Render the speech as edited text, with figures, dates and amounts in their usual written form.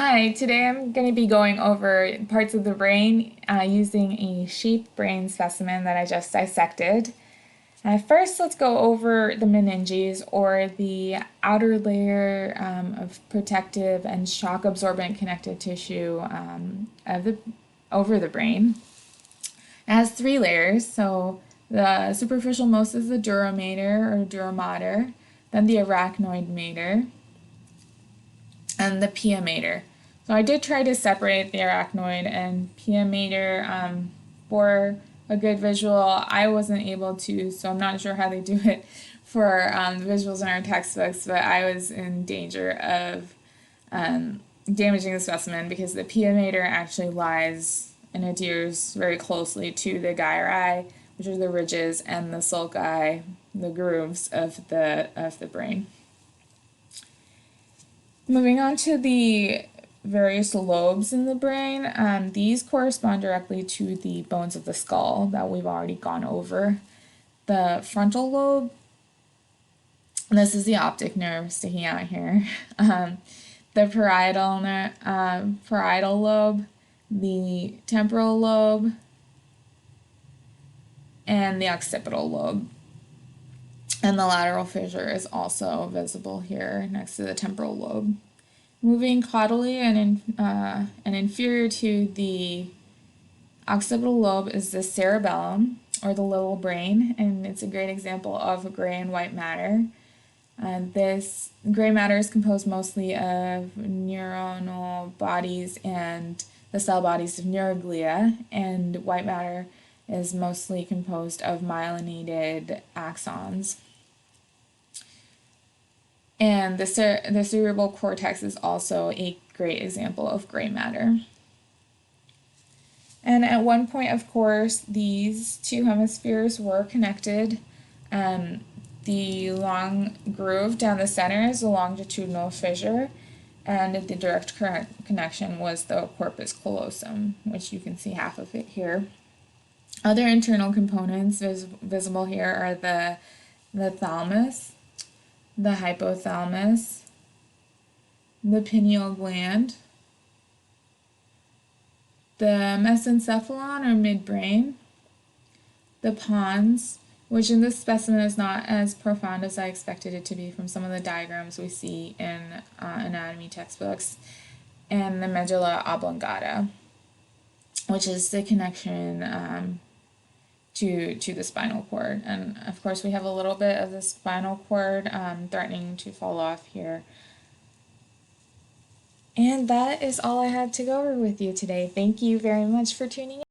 Hi, today I'm going to be going over parts of the brain using a sheep brain specimen that I just dissected. First, let's go over the meninges, or the outer layer of protective and shock absorbent connective tissue over the brain. It has three layers, so the superficial most is the dura mater or dura mater, then the arachnoid mater, and the pia mater. So I did try to separate the arachnoid and pia mater for a good visual. I wasn't able to, so I'm not sure how they do it for the visuals in our textbooks, but I was in danger of damaging the specimen because the pia mater actually lies and adheres very closely to the gyri, which are the ridges, and the sulci, the grooves of the brain. Moving on to the various lobes in the brain, these correspond directly to the bones of the skull that we've already gone over. The frontal lobe, and this is the optic nerve sticking out here, the parietal lobe, the temporal lobe, and the occipital lobe. And the lateral fissure is also visible here next to the temporal lobe. Moving caudally and inferior to the occipital lobe is the cerebellum, or the little brain, and it's a great example of gray and white matter. This gray matter is composed mostly of neuronal bodies and the cell bodies of neuroglia, and white matter is mostly composed of myelinated axons. And the cerebral cortex is also a great example of gray matter. And at one point, of course, these two hemispheres were connected. The long groove down the center is a longitudinal fissure, and the direct connection was the corpus callosum, which you can see half of it here. Other internal components visible here are the thalamus, the hypothalamus, the pineal gland, the mesencephalon or midbrain, the pons, which in this specimen is not as profound as I expected it to be from some of the diagrams we see in anatomy textbooks, and the medulla oblongata, which is the connection to the spinal cord. And of course we have a little bit of the spinal cord threatening to fall off here. And that is all I had to go over with you today. Thank you very much for tuning in.